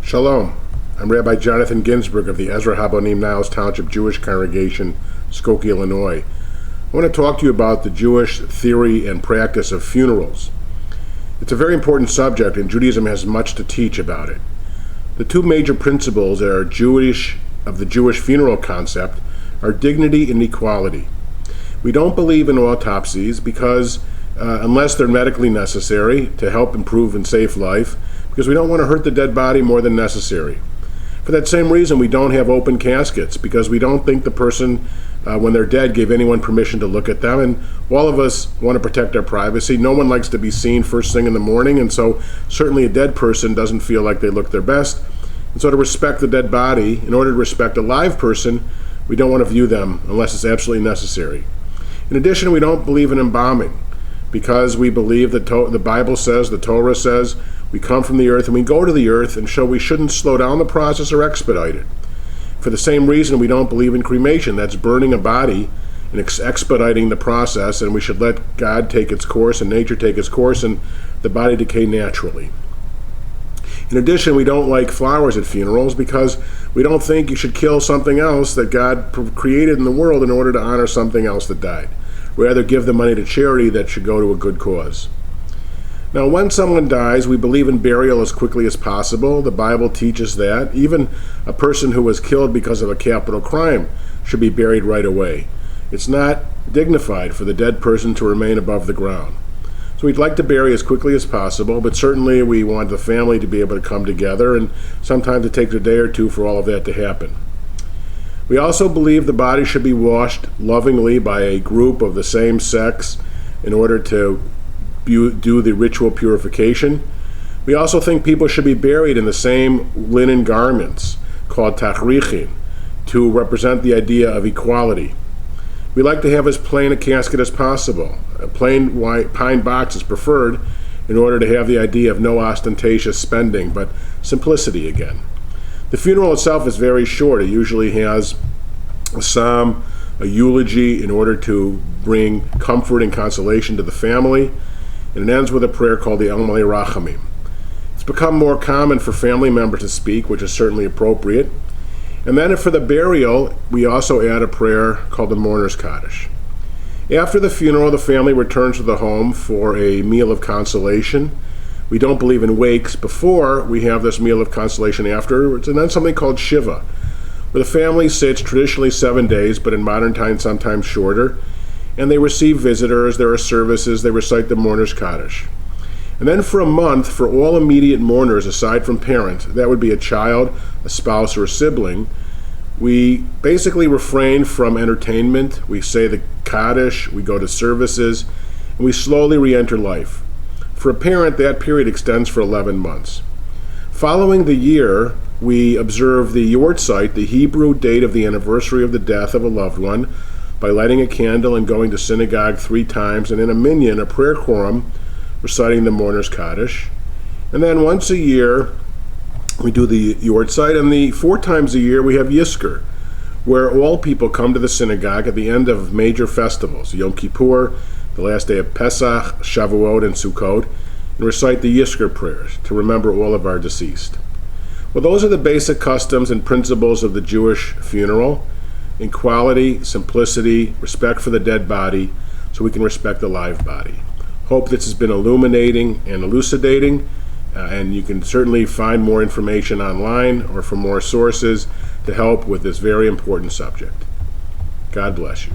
Shalom. I'm Rabbi Jonathan Ginsburg of the Ezra Habonim Niles Township Jewish Congregation, Skokie, Illinois. I want to talk to you about the Jewish theory and practice of funerals. It's a very important subject, and Judaism has much to teach about it. The two major principles that are of the Jewish funeral concept are dignity and equality. We don't believe in autopsies because, unless they're medically necessary to help improve and save life, because we don't want to hurt the dead body more than necessary. For that same reason, we don't have open caskets, because we don't think the person, when they're dead, gave anyone permission to look at them, and all of us want to protect our privacy. No one likes to be seen first thing in the morning, and so certainly a dead person doesn't feel like they look their best. And so to respect the dead body, in order to respect a live person, we don't want to view them unless it's absolutely necessary. In addition, we don't believe in embalming, because we believe that the Bible says, the Torah says, we come from the earth and we go to the earth, and so we shouldn't slow down the process or expedite it. For the same reason, we don't believe in cremation. That's burning a body and expediting the process, and we should let God take its course and nature take its course and the body decay naturally. In addition, we don't like flowers at funerals because we don't think you should kill something else that God created in the world in order to honor something else that died. Rather, give the money to charity that should go to a good cause. Now, when someone dies, we believe in burial as quickly as possible. The Bible teaches that. Even a person who was killed because of a capital crime should be buried right away. It's not dignified for the dead person to remain above the ground. So we'd like to bury as quickly as possible, but certainly we want the family to be able to come together, and sometimes it takes a day or two for all of that to happen. We also believe the body should be washed lovingly by a group of the same sex in order to do the ritual purification. We also think people should be buried in the same linen garments called tachrichin to represent the idea of equality. We like to have as plain a casket as possible. A plain white pine box is preferred in order to have the idea of no ostentatious spending, but simplicity again. The funeral itself is very short. It usually has a psalm, a eulogy in order to bring comfort and consolation to the family, and it ends with a prayer called the Elmei Rachamim. It's become more common for family members to speak, which is certainly appropriate. And then for the burial, we also add a prayer called the mourner's Kaddish. After the funeral, the family returns to the home for a meal of consolation. We don't believe in wakes before we have this meal of consolation afterwards, and then something called Shiva, where the family sits traditionally 7 days, but in modern times sometimes shorter, and they receive visitors, there are services, they recite the mourner's Kaddish. And then for a month, for all immediate mourners aside from parents, that would be a child, a spouse, or a sibling, we basically refrain from entertainment, we say the Kaddish, we go to services, and we slowly re-enter life. For a parent, that period extends for 11 months. Following the year, we observe the Yortzeit, the Hebrew date of the anniversary of the death of a loved one, by lighting a candle and going to synagogue 3 times, and in a minyan, a prayer quorum, reciting the mourner's Kaddish. And then once a year, we do the Yortzeit, and 4 times a year we have Yisker, where all people come to the synagogue at the end of major festivals, Yom Kippur, the last day of Pesach, Shavuot, and Sukkot, and recite the Yisker prayers to remember all of our deceased. Well, those are the basic customs and principles of the Jewish funeral: equality, simplicity, respect for the dead body, so we can respect the live body. Hope this has been illuminating and elucidating, and you can certainly find more information online or from more sources to help with this very important subject. God bless you.